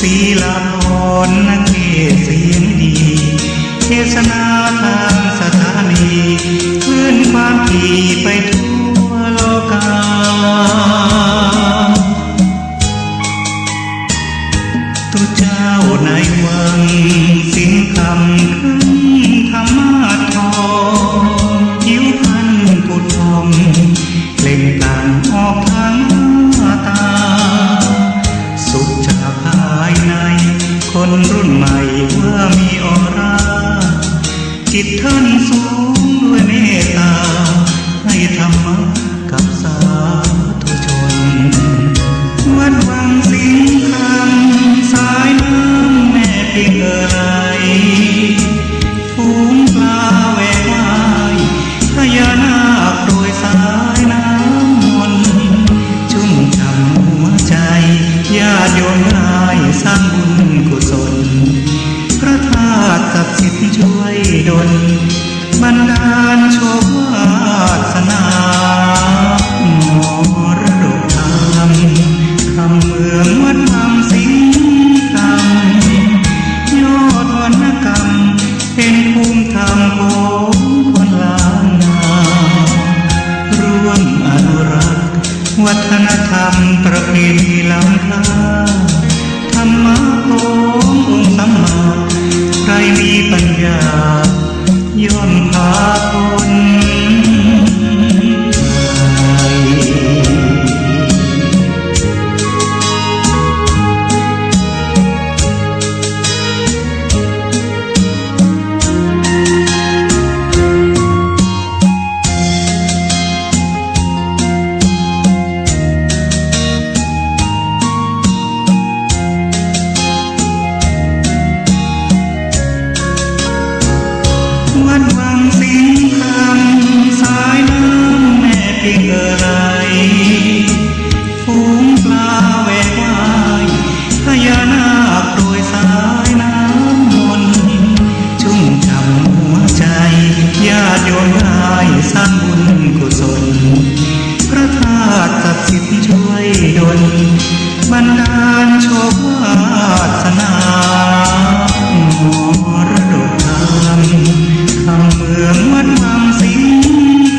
ศีลาภรณ์นักเทศเสียงดีเทศนาทางสถานีคลื่นความดีไปทั่วโลกาตุเจ้าในวังสิงคำขึ้นธรรมาทองผิวพรรณผุดผ่องเปล่งปลั่งออกทางหน้าตาสุขจากภายในคนรุ่นใหม่ว่ามีออร่าจิตท่านสูงด้วยเมตตาให้ธรรมะกับสาธุชนวัดวังสิงคำสายน้ำแม่ปิงเอ่ยฝูงปลาแหวกว่ายพญานาคโดยสายน้ำมนชุ่มฉ่ำหัวใจญาติโยมได้สร้างบุญกุศลพระธาตุศักดิ์สิทธิ์ช่วยดลบันดาลโชควาสนามรดกธรรมคำเมืองวัดวังสิงคำยอดวรรณกรรมเป็นภูมิธรรมของคนล้านนาร่วมอนุรักษ์วัฒนธรรมประเพณีล้ำค่าธรรมะขององค์สัมมาใครมีปัญญาย่อมพาคนวัดวังสิงคำสายน้ำแม่ปิงเอ่ยฝูงปลาแหวกว่ายพญานาคโดยสายน้ำมนชุ่มฉ่ำหัวใจญาติโยมได้สร้างบุญกุศลพระธาตุศักดิ์สิทธิ์ช่วยดลบันดาลโชควาสนามรดกธรรมคำเมืองวัดวังสิง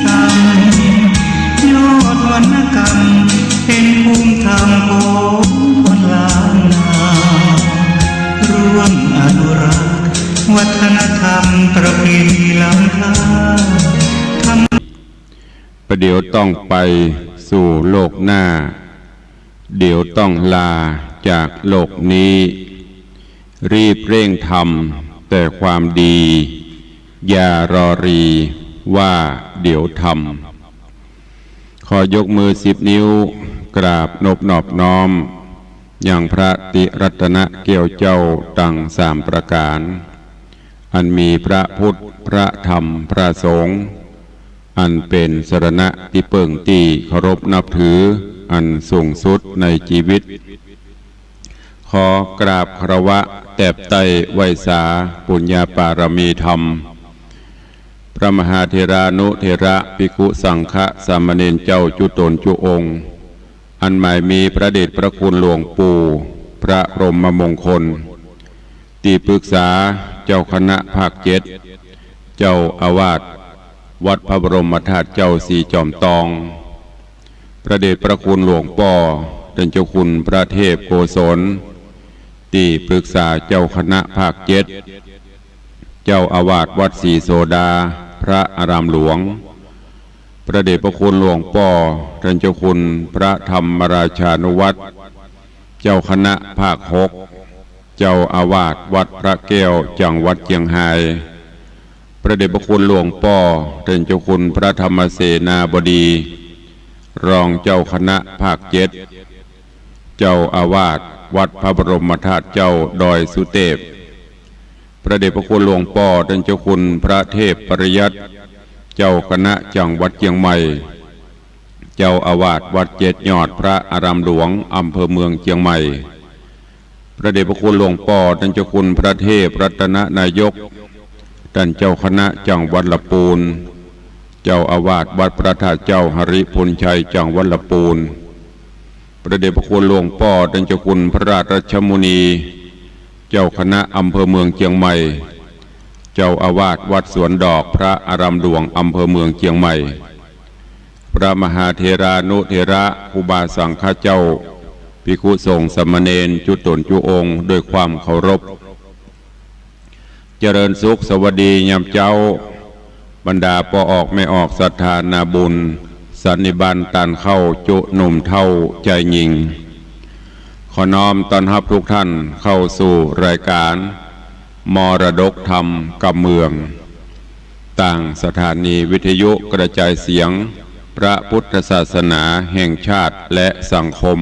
คำยอดวรรณกรรมเป็นภูมิธรรมของคนล้านนาร่วมอนุรักษ์วัฒนธรรมประเพณีล้ำค่าประเดี๋ยวต้องไปสู่โลกหน้าเดี๋ยวต้องลาจากโลกนี้รีบเร่งทำแต่ความดีอย่ารอรีว่าเดี๋ยวทำขอยกมือ10 นิ้วกราบนอบน้อมอย่างพระติรัตนเกี่ยวเจ้าตั้ง3 ประการอันมีพระพุทธพระธรรมพระสงฆ์อันเป็นสรณะที่เปิ่งตีเคารพนับถืออันสูงสุดในชีวิตขอกราบคารวะแตบไตไวสาปุญญาปารมีธรรมพระมหาเถรานุเถระภิกขุสังฆะสามเณรเจ้าจุตนจุองค์อันหมายมีพระเดชพระคุณหลวงปู่พระพรหมมงคลที่ปรึกษาเจ้าคณะภาค7เจ้าอาวาสวัดพระบรมธาตุเจ้าสีจอมตองพระเดชพระคุณหลวงป่อท่านเจ้าคุณพระเทพโกศลที่ปรึกษาเจ้าคณะภาค7เจ้าอาวาสวัดศรีโสดาพระอารามหลวงพระเดชพระคุณหลวงป่อท่านเจ้าคุณพระธรรมราชานุวัตรเจ้าคณะภาค6เจ้าอาวาสวัดพระแก้วจังหวัดเชียงรายพระเดชพระคุณหลวงป่อท่านเจ้าคุณพระธรรมเสนาบดีรองเจ้าคณะภาค7เจ้าอาวาสวัดพระบรมธาตุเจ้าดอยสุเทพพระเดชพระคุณหลวงป่อท่านเจ้าคุณพระเทพปริยัติเจ้าคณะจังหวัดเชียงใหม่เจ้าอาวาสวัด7 ยอดพระอารามหลวงอำเภอเมืองเชียงใหม่พระเดชพระคุณหลวงป่อท่านเจ้าคุณพระเทพรัตนนายกท่านเจ้าคณะจังหวัดลำพูนเจ้าอาวาสวัดพระธาตุเจ้าหริพุนชัยจังหวัดลำพูนพระเดชพระคุณหลวงป่อท่านเจ้าคุณพระราชมุนี เจ้าคณะอำเภอเมืองเชียงใหม่เจ้าอาวาสวัดสวนดอกพระอารามหลวงอำเภอเมืองเชียงใหม่พระมหาเถรานุเถระครูบาสังฆเจ้าภิกขุสงฆ์สามเณรจุตนจุองค์ด้วยความเคารพเจริญสุขสวัสดียามเจ้าบรรดาปออกไม่ออกศรัทธานาบุญสันนิบาตตันเข้าจุหนุ่มเท่าใจยิงขอน้อมต้อนรับทุกท่านเข้าสู่รายการมรดกธรรมกับเมืองต่างสถานีวิทยุกระจายเสียงพระพุทธศาสนาแห่งชาติและสังคม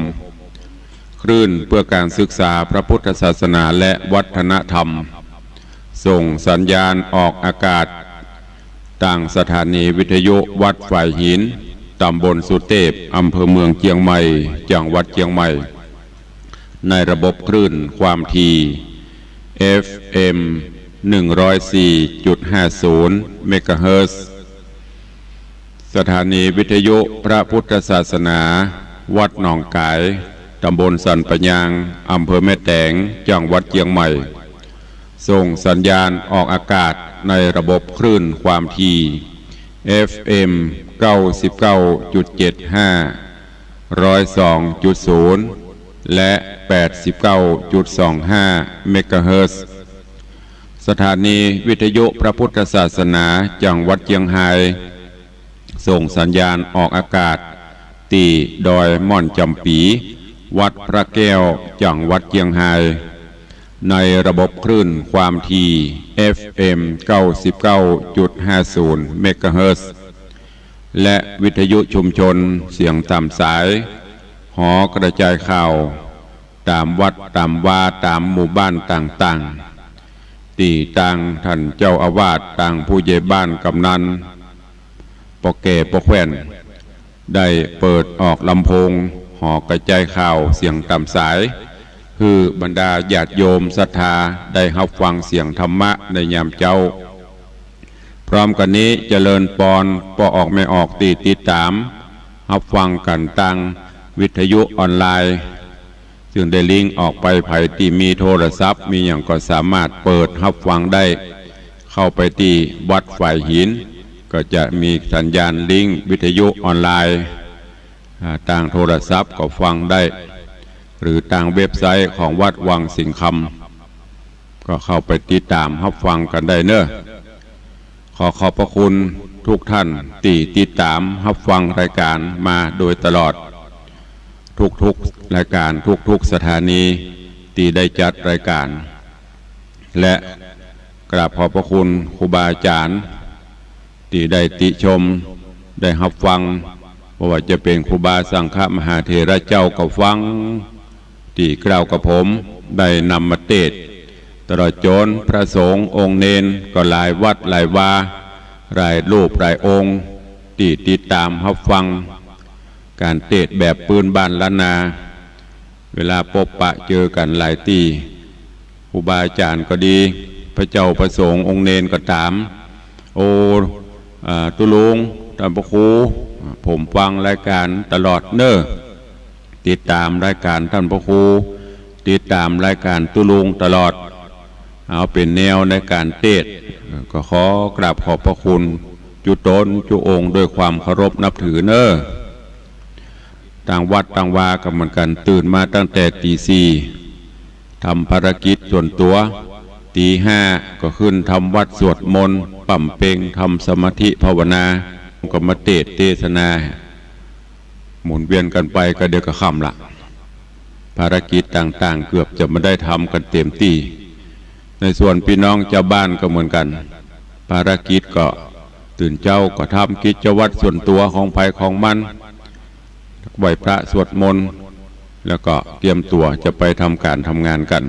คลื่นเพื่อการศึกษาพระพุทธศาสนาและวัฒนธรรมส่งสัญญาณออกอากาศต่างสถานีวิทยุวัดฝ่ายหินตำบลสุเทพอำเภอเมืองเชียงใหม่จังหวัดเชียงใหม่ในระบบคลื่นความถี่ FM 104.50 เมกะเฮิรตซ์สถานีวิทยุพระพุทธศาสนาวัดหนองกายตำบลสันปะยางอำเภอแม่แตงจังหวัดเชียงใหม่ส่งสัญญาณออกอากาศในระบบคลื่นความถี่ FM 99.75 102.0 และ 89.25 เมกะเฮิรตซ์สถานีวิทยุพระพุทธศาสนาจังหวัดเชียงรายส่งสัญญาณออกอากาศตีดอยม่อนจำปีวัดพระแก้วจังหวัดเชียงรายในระบบคลื่นความถี่ FM 99.50 เมกะเฮิรตซ์และวิทยุชุมชนเสียงตามสายหอกระจายข่าวตามวัดตามวาตามหมู่บ้านต่างๆที่ต่างท่านเจ้าอาวาสต่างผู้ใหญ่บ้านกำนันปอแก่ปอแควนได้เปิดออกลำโพงหอกระจายข่าวเสียงตามสายคือบรรดาญาติโยมศรัทธาได้รับฟังเสียงธรรมะในยามเจ้าพร้อมกันนี้เจริญปอนปอออกไม่ออกติดตามรับฟังกันตั้งวิทยุออนไลน์ซึ่งได้ลิงก์ออกไปไผที่มีโทรศัพท์มีอย่างก็สามารถเปิดรับฟังได้เข้าไปที่วัดฝ่ายหินก็จะมีสัญญาณลิงก์วิทยุออนไลน์ทางโทรศัพท์ก็ฟังได้หรือทางเว็บไซต์ของวัดวังสิงห์คำก็เข้าไปติดตามรับฟังกันได้เนอะขอขอบพระคุณทุกท่านที่ติดตามรับฟังรายการมาโดยตลอดทุกรายการทุกสถานีที่ได้จัดรายการและกราบขอบพระคุณครูบาอาจารย์ที่ได้ติชมได้รับฟังเพราะว่าจะเป็นครูบาสังฆมหาเถระเจ้ากับฟังที่กล่าวกับผมได้นำมาเทศน์ตลอดจนพระสงฆ์องค์เนนก็หลายวัดหลายวาหลายรูปหลายองค์ที่ติดตามรับฟังการเทศน์แบบปืนบ้านล้านนาเวลาพบปะเจอกันหลายตีครูบาอาจารย์ก็ดีพระเจ้าประสงค์องค์เนนก็ถามโอ้ตุลุงท่านพระครูผมฟังรายการตลอดเนอะติดตามรายการท่านพระครูติดตามรายการตุลุงตลอดเอาเป็นแนวในการเทศน์ก็ขอกราบขอบพระคุณจุตนจุองค์ด้วยความเคารพนับถือเนอะต่างวัดต่างวากันเหมือนกันตื่นมาตั้งแต่ตี 4ทำภารกิจส่วนตัวตี 5ก็ขึ้นทำวัดสวดมนต์ปั่มเป่งทำสมาธิภาวนาก็มาเทศนาหมุนเวียนกันไปก็เดี๋ยวก็ค่ำละภารกิจต่างๆเกือบจะไม่ได้ทำกันเต็มที่ในส่วนพี่น้องเจ้าบ้านก็เหมือนกันภารกิจก็ตื่นเจ้าก็ทำกิจวัตรส่วนตัวของภัยของมันไหว้พระสวดมนต์แล้วก็เตรียมตัวจะไปทำการทำงานกัน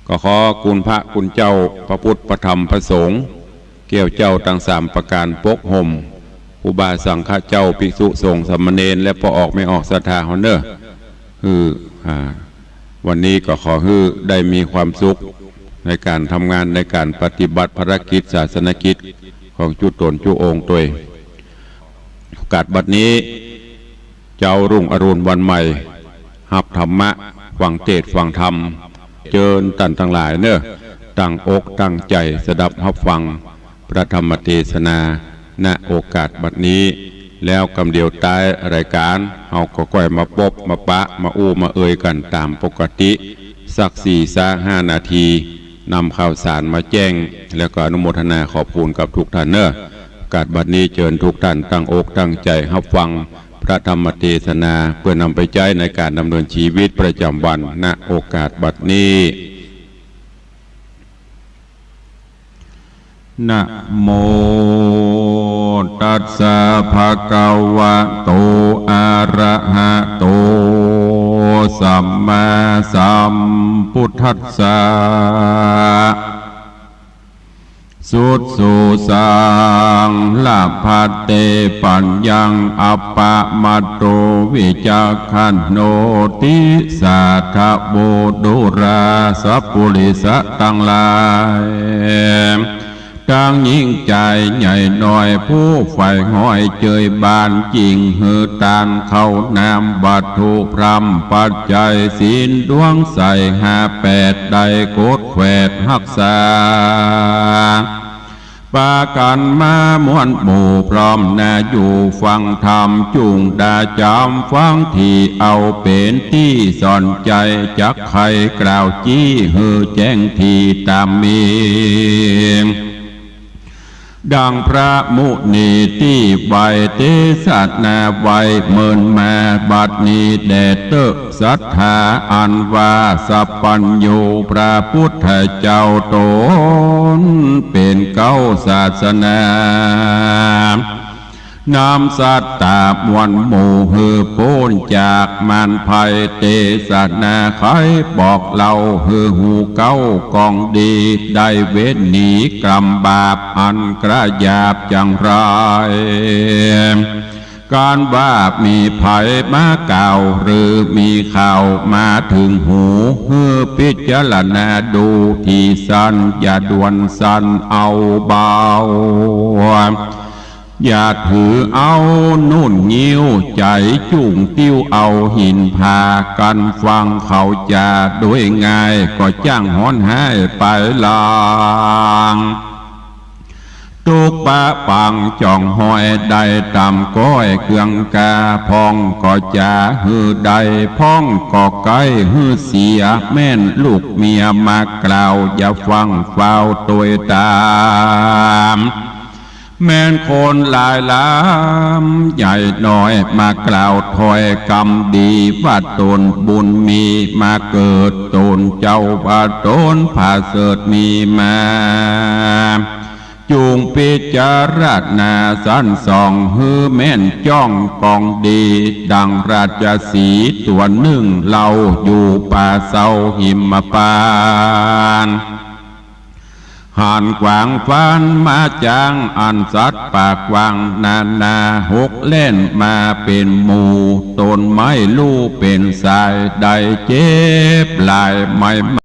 ก็ขอคุณพระคุณเจ้าพระพุทธพระธรรมพระสงฆ์แก้วเจ้าทั้ง3ประการปกห่มครูบาสังฆเจ้าภิกษุสงฆ์สามเณรและพอออกไม่ออกศรัทธาเฮาเนอะคือวันนี้ก็ขอให้ได้มีความสุขในการทำงานในการปฏิบัติภารกิจศาสนกิจของจุตนจุองค์ตัวโอกาสบัดนี้เจ้ารุ่งอรุณวันใหม่หับธรรมะฟังเทศน์ฟังธรรม เจิญตันทั้งหลายเนอะตั้งอกตั้งใจสดับรับฟังพระธรรมเทศนาณโอกาสบัดนี้แล้วกำเดียวท้ายรายการเฮาก็ก้อยมาปบมาปะมาอู้มาเอ่ยกันตามปกติสัก4-5 นาทีนำข่าวสารมาแจ้งแล้วก็อนุโมทนาขอบคุณกับทุกท่านเนอะโอกาสบัดนี้เชิญทุกท่านตั้งอกตั้งใจรับฟังพระธรรมเทศนาเพื่อนำไปใช้ในการดำเนินชีวิตประจำวันณโอกาสบัดนี้นะโมตัสสะภะคะวะโตอะระหะโตสัมมาสัมพุทธัสสะสุดสุสังลาภัตเตปัญญังอัปปะมัตโตวิจักขันโนติสัทธโบดุราสัพพุริสะตั้งหลายตั้งยิ่งใจใหญ่หน่อยผู้ใฝ่ห้อยเจยบานจริงหือตานเข้านามวัตถุพรำปัจจัยศีลดวงใส58ได้โกดแขวดหักษาปากันมามวนหมู่พร้อมนาอยู่ฟังธรรมจุงดาจำฟังที่เอาเป็นที่สอนใจจักใครกล่าวจี้หือแจ้งที่ตามมีดังพระมุนีที่ใบเทศนาไว้เมินมาบัดนี้แด่เตอศรัทธาอันว่าสัพพัญญูพระพุทธเจ้าตนเป็นเก้าศาสนานำสัตตาบวันหมู่หือโพ้นจากมารภัยเทศนาใครบอกเล่าหือหูเก้ากองดีได้เว้นหนีกรรมบาปอันกระยาบจังไรการว่ามีภัยมาเก่าหรือมีข่าวมาถึงหูหือพิจารณาดูที่สั้นอย่าด่วนสั้นเอาเบาอย่าถือเอานุ่นยิ้วใจจุ่งติ้วเอาหินพากันฟังเขาจะด้วยง่ายก็จ้างหอนให้ไปลางตุกปะปังจ่องหอยได้ตำก้อยเครื่องกาพองก็จะหือใดพ้องก็ไกลหือเสียแม่นลูกเมียมากล่าวอย่าฟังเฝ้าตัวตามแม่นคนหลายล้ำใหญ่น้อยมากล่าวถอยกรรมดีว่าตนบุญมีมาเกิดตนเจ้าว่าตนผาเสดมีมาจุงพิจารณาสันส่องฮือแม่นจ้องกองดีดังราชสีห์ตัวหนึ่งเราอยู่ป่าเศร้าหิมพานต์หันกวางฟันมาจางอันสัตว์ปากวางนาหกเล่นมาเป็นหมู่ต้นไม้ลู่เป็นสายได้เจ็บลายไม้